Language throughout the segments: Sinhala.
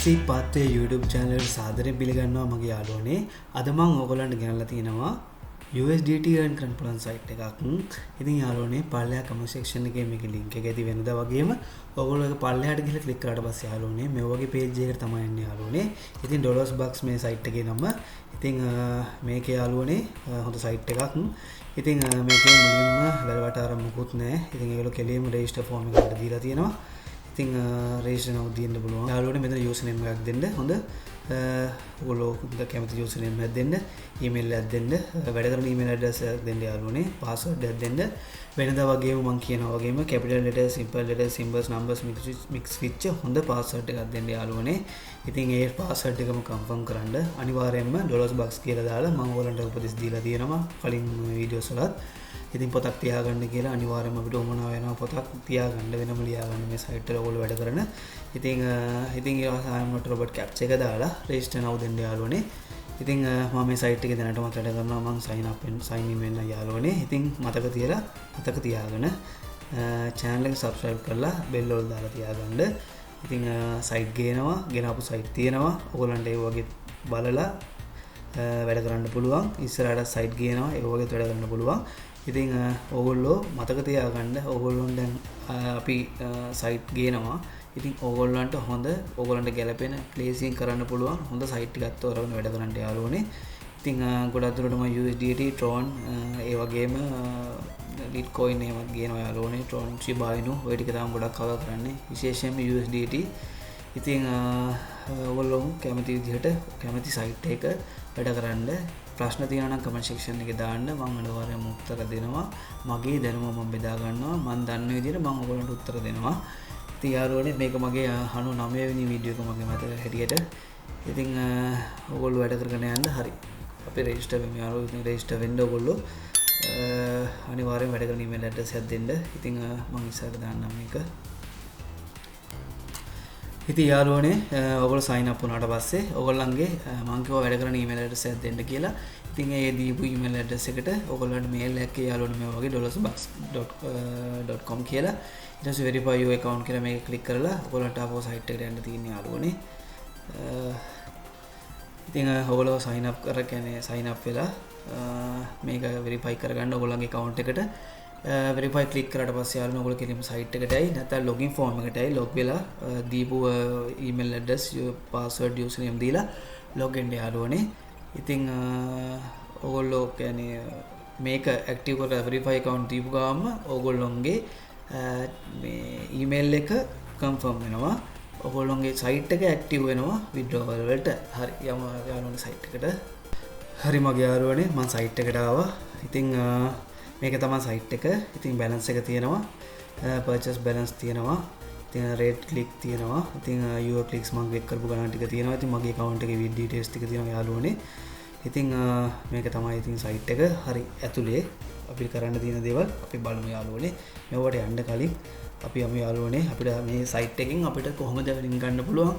ටෙක්සි පාත්තේ YouTube channel එකට සාදරයෙන් පිළිගන්නවා මගේ යාළුවනේ. අද මම ඔයගොල්ලන්ට ගෙනල්ලා තිනවා usdt earn කරන්න පුළුවන් site එකක්. ඉතින් යාළුවනේ පල්ලෙහා comment section එකේ මේකේ link එක ඇති වෙනදා වගේම ඔයගොල්ලෝ ඒක පල්ලෙහාට ගිහලා click කරාට පස්සේ යාළුවනේ මේ වගේ page එකකට තමයි එන්නේ යාළුවනේ. ඉතින් dollars bucks මේ site එකේ නම. ඉතින් මේකේ යාළුවනේ හොඳ site එකක්. ඉතින් මේකේ මුලින්ම වැලවට ආරම්භ මොකුත් නැහැ. ඉතින් ඒගොල්ලෝ කෙලින්ම register form එකකට දීලා තියෙනවා. ඉතින් register නම් දෙන්න පුළුවන්. යාළුවනේ මෙතන username එකක් දෙන්න. හොඳ ඔයගොල්ලෝ කැමති username එකක් දෙන්න, email එකක් දෙන්න, වැඩ කරන email address එකක් දෙන්න යාළුවනේ, password එකක් දෙන්න. වෙනදා වගේම මම කියනවා වගේම capital letters, simple letters, symbols, numbers mix වෙච්ච හොඳ password එකක් දෙන්න යාළුවනේ. ඉතින් ඒ password එකම confirm කරන්න අනිවාර්යයෙන්ම dollars bucks කියලා දාලා මම ඔයගොල්ලන්ට උපදෙස් දීලා තියෙනවා කලින් videos වලත්. ඉතින් පොතක් තියාගන්න කියලා අනිවාර්යයෙන්ම අපිට උවමනා වෙනවා පොතක් තියාගන්න වෙනම ලියාගන්න මේ site එක ඔයගොල්ලෝ වැඩ කරන. ඉතින් I am not robot captcha එක දාලා register now දෙන්න යාළුවනේ. ඉතින් මම මේ site එකේ දැනටමත් වැඩ කරනවා මම sign in වෙන්න යාළුවනේ. ඉතින් මතක තියාගෙන channel එක subscribe කරලා bell වල දාලා තියාගන්න. ඉතින් site ගෙනාපු site තියෙනවා. ඔයගොල්ලන්ට ඒ වගේ බලලා වැඩ කරන්න පුළුවන්. ඉස්සරහට site ගේනවා ඒක වගේ වැඩ කරන්න පුළුවන්. ඉතින් ඕගොල්ලෝ මතක තියාගන්න ඕගොල්ලොන් දැන් අපි site ගේනවා. ඉතින් ඕගොල්ලන්ට හොඳ ඕගොල්ලන්ට ගැලපෙන ප්ලේසින් කරන්න පුළුවන් හොඳ site එකක් තෝරගෙන වැඩ කරන්න යාළුවනේ. ඉතින් ගොඩක් දුරට මම USDT Tron ඒ වගේම Bitcoin එහෙම ගේනවා යාළුවනේ. Tron Shiba Inu ඔය ටික තමයි ගොඩක් කවර් කරන්නේ. විශේෂයෙන්ම USDT. ඉතින් ඕගොල්ලෝ කැමති විදිහට කැමති site එක වැඩ කරන්න ප්‍රශ්න තියෙනවා නම් comment section එකේ දාන්න මම අනිවාර්යයෙන්ම උත්තර දෙනවා. මගේ දැනුම මම බෙදා ගන්නවා. මම දන්න විදිහට මම ඔයගොල්ලන්ට උත්තර දෙනවා. ඉතින් යාළුවනේ මේක මගේ 99 වෙනි වීඩියෝ එක මගේ මතක හැටියට. ඉතින් ඔයගොල්ලෝ වැඩ කරගෙන යන්න හරි. අපි register වෙමු යාළුවෝ. ඉතින් register වෙන්න ඔයගොල්ලෝ අනිවාර්යයෙන් වැඩ කරන email address එකක් දෙන්න. ඉතින් මම ඉස්සරහට දාන්නම් මේක. ඉතින් යාළුවනේ ඔයගොල්ලෝ sign up වුණාට පස්සේ ඔයගොල්ලන්ගේ මම කිව්වා වැඩ කරන email address එකක් දෙන්න කියලා. ඉතින් ඒ දීපු email address එකට ඔයගොල්ලන්ට mail එකක් යාළුවනේ මේ වගේ dollarsbucks.com කියලා ඊට පස්සේ verify your account කියලා මේක click කරලා ඔයගොල්ලන්ට ආපහු site එකට යන්න තියෙන්නේ යාළුවනේ. ඉතින් ඔයගොල්ලෝ sign up වෙලා මේක verify කරගන්න ඔයගොල්ලන්ගේ account එකට verify click කරාට පස්සේ යාළුවනේ ඔයගොල්ලෝ කෙලින්ම site එකටයි නැත්නම් login form එකටයි log වෙලා දීපු email address password username දීලා login යාළුවනේ. ඉතින් ඔයගොල්ලෝ කියන්නේ මේක active කරලා verify account දීපු ගාම ඔයගොල්ලොන්ගේ මේ email එක confirm වෙනවා. ඔයගොල්ලොන්ගේ site එක active වෙනවා withdrawal වලට. හරි යමු යාළුවනේ site එකට. හරි මගේ යාළුවනේ මම site එකට ආවා. ඉතින් මේක තමයි site එක. ඉතින් balance එක තියෙනවා. purchase balance තියෙනවා. ඉතින් rate click තියෙනවා. ඉතින් your clicks මම click කරපු ගණන් ටික තියෙනවා. ඉතින් මගේ account එකේ with details ටික තියෙනවා යාළුවනේ. ඉතින් මේක තමයි ඉතින් site එක. හරි ඇතුලේ අපි කරන්න තියෙන දේවල් අපි බලමු යාළුවනේ. මේවට යන්න කලින් අපි යමු යාළුවනේ අපිට මේ site එකෙන් අපිට කොහොමද link ගන්න පුළුවන්?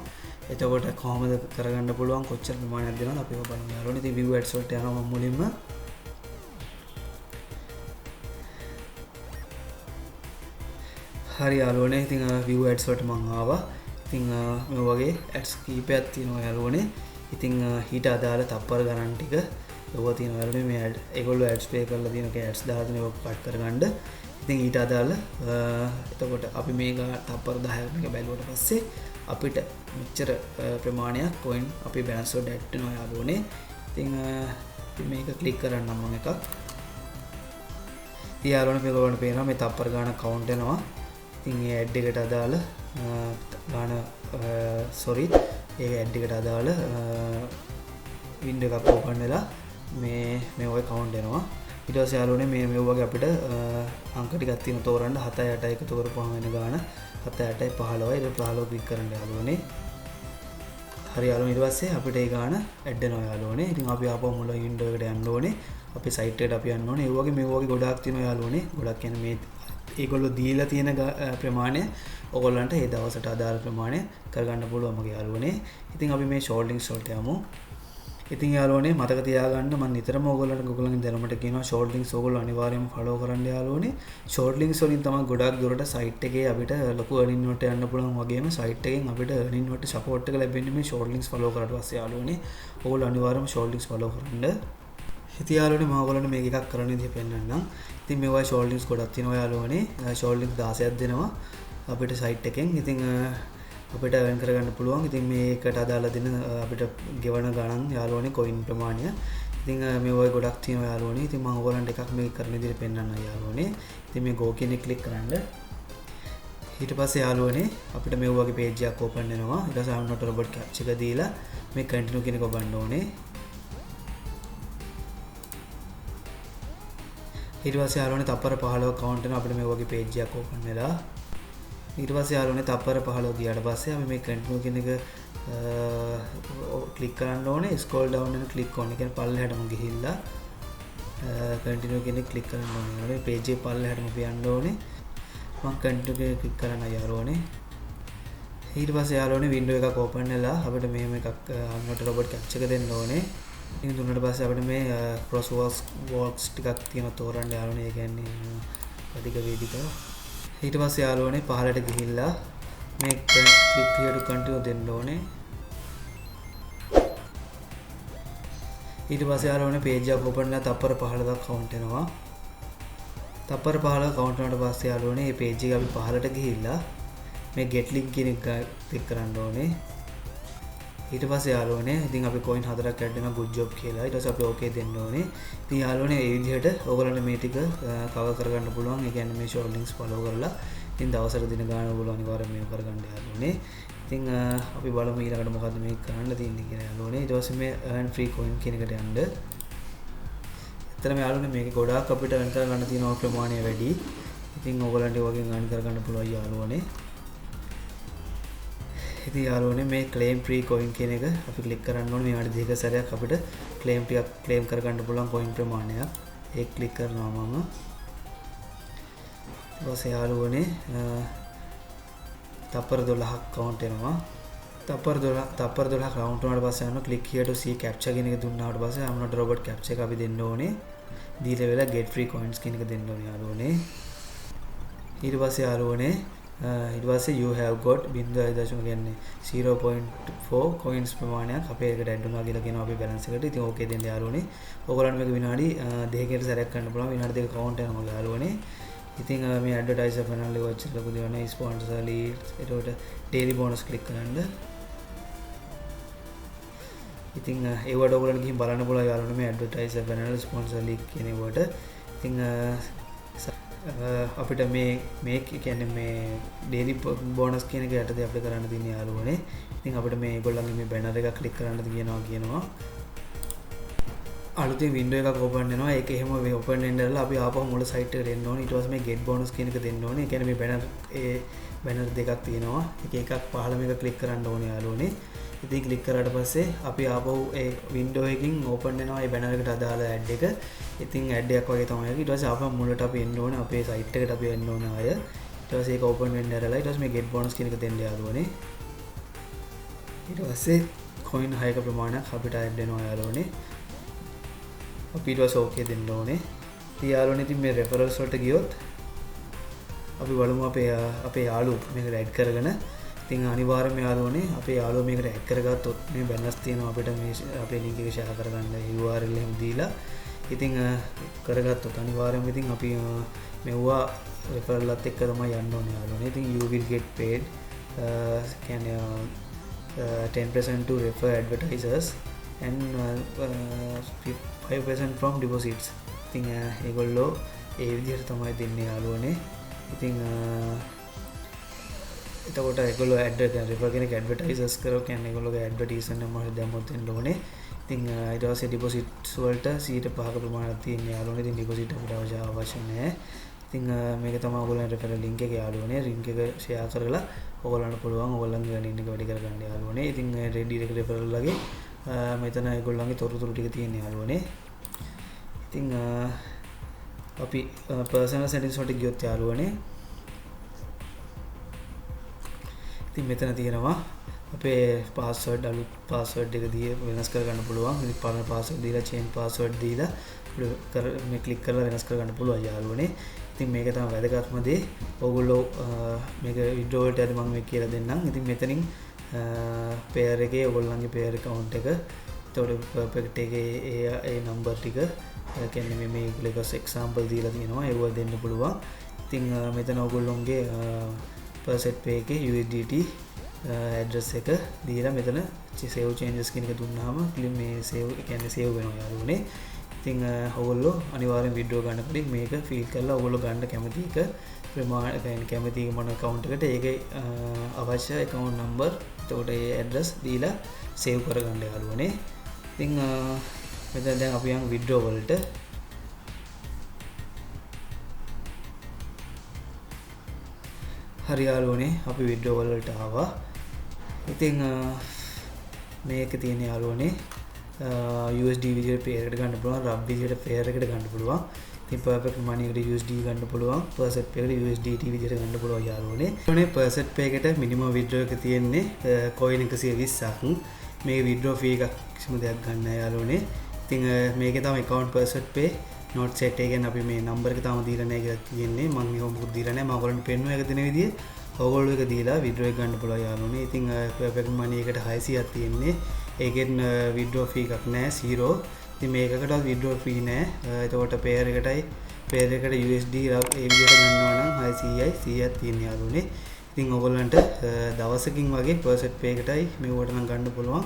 එතකොට කොහොමද කරගන්න පුළුවන්? කොච්චර ප්‍රමාණයක් දෙනවද අපි ඒක බලමු යාළුවනේ. ඉතින් view ads වලට යනවා මම මුලින්ම. හරි යාළුවනේ ඉතින් view ads වලට මම ආවා. ඉතින් මේ වගේ ads කීපයක් තියෙනවා යාළුවනේ. ඉතින් ඊට අදාළ තප්පර ගණන් ටික ඒවා තියෙනවා යාළුවනේ. මේ ad ඒගොල්ලෝ ads pay කරලා තියෙන ads දාලා තියෙන ඒවා කට් කරගන්න. ඉතින් ඊට අදාළ එතකොට අපි මේක තප්පර 10ක් මේක බැලුවට පස්සේ අපිට මෙච්චර ප්‍රමාණයක් coin අපි balance වලට add වෙනවා යාළුවනේ. ඉතින් මේක click කරන්නම් මම එකක්. ඉතින් යාළුවනේ මේක ඔයාලට පේනවා මේ තප්පර ගාන count වෙනවා. ඉතින් ඒ ad එකට අදාළ ගාන ඒ ad එකට අදාළ window එකක් open වෙලා මේ ඔය count වෙනවා. ඊට පස්සේ යාළුවනේ මේ වගේ අපිට අංක ටිකක් තියෙන තෝරන්න 7 8 එකතු කරපුවාම වෙන ගාන 7 8 15යි. ඒක 15 ක්ලික් කරන්න යාළුවනේ. හරි යාළුවනේ ඊට පස්සේ අපිට ඒ ගාන ඇඩ් වෙනවා යාළුවනේ. ඉතින් අපි ආපහු මුල window එකට යන්න ඕනේ. අපි site එකට අපි යන්න ඕනේ. ඒ වගේ මේ වගේ ගොඩාක් තියෙනවා යාළුවනේ. ගොඩක් කියන්නේ මේ ඒගොල්ලෝ දීලා තියෙන ප්‍රමාණය ඔයගොල්ලන්ට ඒ දවසට අදාළ ප්‍රමාණය කරගන්න පුළුවන් මගේ යාළුවනේ. ඉතින් අපි මේ short links වලට යමු. ඉතින් යාළුවනේ මතක තියාගන්න මම නිතරම ඔයගොල්ලන්ගේ දැනුමට කියනවා ෂෝට් ලින්ක්ස් ඔයගොල්ලෝ අනිවාර්යයෙන්ම ෆලෝ කරන්න යාළුවනේ. ෂෝට් ලින්ක්ස් වලින් තමයි ගොඩක් දුරට සයිට් එකේ අපිට ලොකු earning වලට යන්න පුළුවන් වගේම සයිට් එකෙන් අපිට earning වලට support එක ලැබෙන්නේ මේ ෂෝට් ලින්ක්ස් ෆලෝ කරාට පස්සේ යාළුවනේ. ඔයගොල්ලෝ අනිවාර්යයෙන්ම ෂෝට් ලින්ක්ස් ෆලෝ කරන්න. ඉතින් යාළුවනේ මම ඔයගොල්ලන්ට මේක එකක් කරන්න විදිහ පෙන්නන්නම්. ඉතින් මේවා ෂෝට් ලින්ක්ස් ගොඩක් තියෙනවා යාළුවනේ. ෂෝට් ලින්ක්ස් 16ක් දෙනවා අපිට සයිට් එකෙන්. ඉතින් අපිට earn කරගන්න පුළුවන්. ඉතින් මේකට අදාළ දෙන අපිට ගෙවන ගණන් යාළුවනේ coin ප්‍රමාණය. ඉතින් මේ වගේ ගොඩක් තියෙනවා යාළුවනේ. ඉතින් මම ඔයගොල්ලන්ට එකක් මේක කරන විදිහට පෙන්නන්නම් යාළුවනේ. ඉතින් මේ go කියන එක ක්ලික් කරන්න. ඊට පස්සේ යාළුවනේ අපිට මේ වගේ page එකක් open වෙනවා. ඊට පස්සේ I'm not a robot captcha එක දීලා මේ continue කියන එක ඔබන්න ඕනේ. ඊට පස්සේ යාළුවනේ තප්පර 15ක් count වෙනවා අපිට මේ වගේ page එකක් open වෙලා. ඊට පස්සේ යාළුවනේ තප්පර 15 ගියාට පස්සේ අපි මේ continue කියන එක ක්ලික් කරන්න ඕනේ. scroll down වෙන ක්ලික් ඕනේ. ඒ කියන්නේ පල්ලෙහාටම ගිහිල්ලා continue කියන එක ක්ලික් කරන්න ඕනේ. මේ page එකේ පල්ලෙහාටම පියන්න ඕනේ. මම continue කියන එක ක්ලික් කරන්න යාළුවනේ. ඊට පස්සේ යාළුවනේ window එකක් open වෙලා අපිට මේම එකක් not robot captcha එක දෙන්න ඕනේ. ඉතින් දුන්නාට පස්සේ අපිට මේ cross walks ටිකක් තියෙනවා තෝරන්න යාළුවනේ. ඒ කියන්නේ අධික වේදිකාව. ඊට පස්සේ යාළුවනේ පහළට ගිහිල්ලා මේ click here to continue දෙන්න ඕනේ. ඊට පස්සේ යාළුවනේ page එක open වෙලා තප්පර 15ක් count වෙනවා. තප්පර 15 count වුණාට පස්සේ යාළුවනේ මේ page එක අපි පහළට ගිහිල්ලා මේ get link කියන එක click කරන්න ඕනේ. ඊට පස්සේ යාළුවනේ ඉතින් අපි coin 4ක් add වෙනවා good job කියලා. ඊට පස්සේ අපි okay දෙන්න ඕනේ. ඉතින් යාළුවනේ මේ විදිහට ඔයගොල්ලන්ට මේ ටික cover කරගන්න පුළුවන්. ඒ කියන්නේ මේ short links follow කරලා ඉතින් දවසට දින ගාන ඔයගොල්ලෝ අනිවාර්යයෙන් මේක කරගන්න යාළුවනේ. ඉතින් අපි බලමු ඊළඟට මොකද්ද මේක කරන්න තියෙන්නේ කියලා යාළුවනේ. ඊට පස්සේ මේ earn free coin කියන එකට යන්න. ඇත්තටම යාළුවනේ මේක ගොඩාක් අපිට earn කරගන්න තියෙන ප්‍රමාණය වැඩි. ඉතින් ඔයගොල්ලන්ට වගේ earn කරගන්න පුළුවන් යාළුවනේ. ඉතින් යාළුවනේ මේ claim free coin කියන එක අපි ක්ලික් කරන්න ඕනේ. මේ වගේ දෙක සැරයක් අපිට claim ටිකක් claim කරගන්න පුළුවන් coin ප්‍රමාණයක්. ඒක ක්ලික් කරනවා මම. ඊට පස්සේ යාළුවනේ තප්පර 12ක් count වෙනවා. තප්පර 12 count වුණාට පස්සේ යනවා click here to see captcha කියන එක දුන්නාට පස්සේ I'm not a robot captcha එක අපි දෙන්න ඕනේ. දීලා වෙලා get free coins කියන එක දෙන්න ඕනේ යාළුවනේ. ඊට පස්සේ යාළුවනේ ඊට පස්සේ you have got 0.4 කියන්නේ 0.4 coins ප්‍රමාණයක් අපේ එකට ඇඩ් වුණා කියලා කියනවා අපේ balance එකට. ඉතින් okay දෙන්න යාළුවනේ. ඔයගොල්ලන්ට මේක විනාඩි 2කට සැරයක් කරන්න පුළුවන්. විනාඩි 2 count වෙනවා යාළුවනේ. ඉතින් මේ ඇඩ්වර්ටයිසර් පැනල් එක වචන ලොකු දෙනවා ස්පොන්සර් ලීඩ්ස් එතකොට ඩේලි බෝනස් ක්ලික් කරන්න. ඉතින් ඒවට ඔයගොල්ලන්ට ගිහින් බලන්න පුළුවන් යාළුවනේ මේ ඇඩ්වර්ටයිසර් පැනල් ස්පොන්සර් ලීඩ් කියන ඒවට. ඉතින් අපිට මේ කියන්නේ මේ ඩේලි බෝනස් කියන එක යටතේ අපිට කරන්න තියෙන යාළුවනේ. ඉතින් අපිට මේ ඒගොල්ලන්ගේ මේ බැනර් එක ක්ලික් කරන්න කියනවා. අලුතින් window එකක් open වෙනවා. ඒක එහෙම open වෙන්න ඉඳලා අපි ආපහු මුල site එකට එන්න ඕනේ. ඊට පස්සේ මේ get bonus කියන එක දෙන්න ඕනේ. ඒ කියන්නේ මේ banner දෙකක් තියෙනවා. එකක් පහළම එක click කරන්න ඕනේ යාළුවනේ. ඉතින් click කරාට පස්සේ අපි ආපහු ඒ window එකකින් open වෙනවා මේ banner එකට අදාළ ad එක. ඉතින් ad එකක් වගේ තමයි. ඊට පස්සේ ආපහු මුලට අපි එන්න ඕනේ. අපේ site එකට අපි එන්න ඕනේ අය. ඊට පස්සේ ඒක open වෙන්න ඇරලා ඊට පස්සේ මේ get bonus කියන එක දෙන්න යාළුවනේ. ඊට පස්සේ coin 6ක ප්‍රමාණයක් අපිට add වෙනවා යාළුවනේ. අපි ඊට පස්සේ okay දෙන්න ඕනේ. ඉතින් යාළුවනේ ඉතින් මේ referrals වලට ගියොත් අපි බලමු අපේ යාළුවෝ මේකට add කරගෙන ඉතින් අනිවාර්යයෙන්ම යාළුවනේ අපේ යාළුවෝ මේකට add කරගත්තොත් මේ balance තියෙනවා අපිට මේ අපේ link එක share කරගන්න URL එහෙම දීලා ඉතින් කරගත්තොත් අනිවාර්යයෙන්ම ඉතින් අපි මෙවුවා referral එකත් එක්ක තමයි යන්න ඕනේ යාළුවනේ. ඉතින් you will get paid කියන්නේ 10% to refer advertisers and 5% from deposits. ඉතින් ඒගොල්ලෝ ඒ විදිහට තමයි දෙන්නේ යාළුවනේ. ඉතින් එතකොට ඒගොල්ලෝ ad refer කෙනෙක් advertisers කරෝ කියන්නේ ඒගොල්ලෝගේ advertisement එක මොකද දැම්මොත් වෙන්න ඕනේ. ඉතින් ඊට පස්සේ deposits වලට 105ක ප්‍රමාණයක් තියෙන යාළුවනේ. ඉතින් deposit අපිට අවශ්‍ය නැහැ. ඉතින් මේක තමයි ඔයගොල්ලන්ගේ referral link එක යාළුවනේ. link එක share කරලා ඔයගොල්ලන්ට පුළුවන් ඔයගොල්ලන්ගේ earning එක වැඩි කරගන්න යාළුවනේ. ඉතින් direct referral ලගේ මෙතන ඒගොල්ලන්ගේ තොරතුරු ටික තියෙන යාළුවනේ. ඉතින් අපි personal settings වලට ගියොත් යාළුවනේ. ඉතින් මෙතන තියෙනවා අපේ පාස්වර්ඩ් අලුත් පාස්වර්ඩ් එක වෙනස් කරගන්න පුළුවන්. ඉතින් පරණ පාස්වර්ඩ් දීලා චේන්ජ් පාස්වර්ඩ් දීලා මේ ක්ලික් කරලා වෙනස් කරගන්න පුළුවන් යාළුවනේ. ඉතින් මේක තමයි වැදගත්ම දේ. ඕගොල්ලෝ මේක විඩ්‍රෝ වලට යද්දී මම මේක කියලා දෙන්නම්. ඉතින් මෙතනින් පෙයර් එකේ ඕගොල්ලන්ගේ පෙයර් account එක එතකොට perfect එකේ ඒ නම්බර් ටික කියන්නේ මේ මේගොල්ලෝ එක්සැම්පල් දීලා තියෙනවා. ඒව දෙන්න පුළුවන්. ඉතින් මෙතන ඕගොල්ලොන්ගේ Faucetpay එකේ USDT ඇඩ්‍රස් එක දීලා මෙතන save changes කියන එක දුන්නාම මේ save කියන්නේ save වෙනවා යාළුවනේ. ඉතින් ඔයගොල්ලෝ අනිවාර්යෙන් විඩ්‍රෝ ගන්නකොට මේක ෆීල් කරලා ඔයගොල්ලෝ ගන්න කැමති එක ප්‍රමාණ කැමති මොන account එකට ඒකේ අවශ්‍ය account number එතකොට ඒ address දීලා save කරගන්න යාළුවනේ. ඉතින් මෙතන දැන් අපි යන් විඩ්‍රෝ වලට හරි යාළුවනේ අපි විඩ්‍රෝ වලට ආවා. ඉතින් මේක තියෙන යාළුවනේ USD විදිහට පෙයර් එකට ගන්න පුළුවන්, රබ් විදිහට පෙයර් එකට ගන්න පුළුවන්. ඉතින් perfect money එකට USD ගන්න පුළුවන්, Faucetpay එකට USDT විදිහට ගන්න පුළුවන් යාළුවනේ. ඒනේ Faucetpay එකට minimum withdraw එක තියෙන්නේ coin 120ක්. මේ withdraw fee එකක් කිසිම දෙයක් ගන්න නැහැ යාළුවනේ. ඉතින් මේකේ තමයි account Faucetpay not set එක කියන්නේ අපි මේ number එක තාම දීලා නැහැ කියලා තියෙන්නේ. මම ඒක මොකද දීලා නැහැ. මම ඔයගොල්ලන්ට පෙන්නුවා එක දින විදිය. ඔයගොල්ලෝ එක දීලා withdraw එක ගන්න පුළුවන් යාළුවනේ. ඉතින් perfect money එකට 600ක් තියෙන්නේ. ඒකෙන් withdraw fee එකක් නැහැ 0. ඉතින් මේකකටවත් withdraw fee නැහැ. එතකොට pair එකට USD ඒ විදිහට ගන්නවා නම් 600යි 100ක් තියෙන යාළුවනේ. ඉතින් ඔයගොල්ලන්ට දවසකින් වගේ Faucetpay එකටයි මේවට නම් ගන්න පුළුවන්.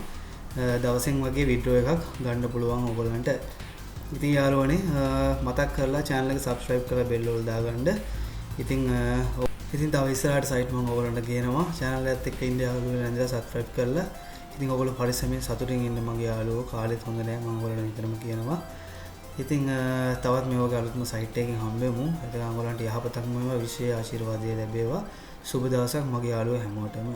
දවසෙන් වගේ withdraw එකක් ගන්න පුළුවන් ඔයගොල්ලන්ට. ඉතින් යාළුවනේ මතක් කරලා channel එක subscribe කරලා bell වල දාගන්න. ඉතින් තව ඉස්සරහට site මම ඔයගොල්ලන්ට ගේනවා. channel එකත් එක්ක ඉන්න යාළුවෝ ඉඳලා subscribe කරලා ඉතින් ඔයගොල්ලෝ පරිස්සමෙන් සතුටින් ඉන්න මගේ යාළුවෝ. කාලෙත් හොඳ නැහැ මම ඔයගොල්ලන්ට නිතරම කියනවා. ඉතින් තවත් මේ වගේ අලුත්ම site එකකින් හම්බෙමු. එතන ඔයගොල්ලන්ට යහපතක්ම වේවා, විශේෂ ආශිර්වාදය ලැබේවා. සුබ දවසක් මගේ යාළුවෝ හැමෝටම.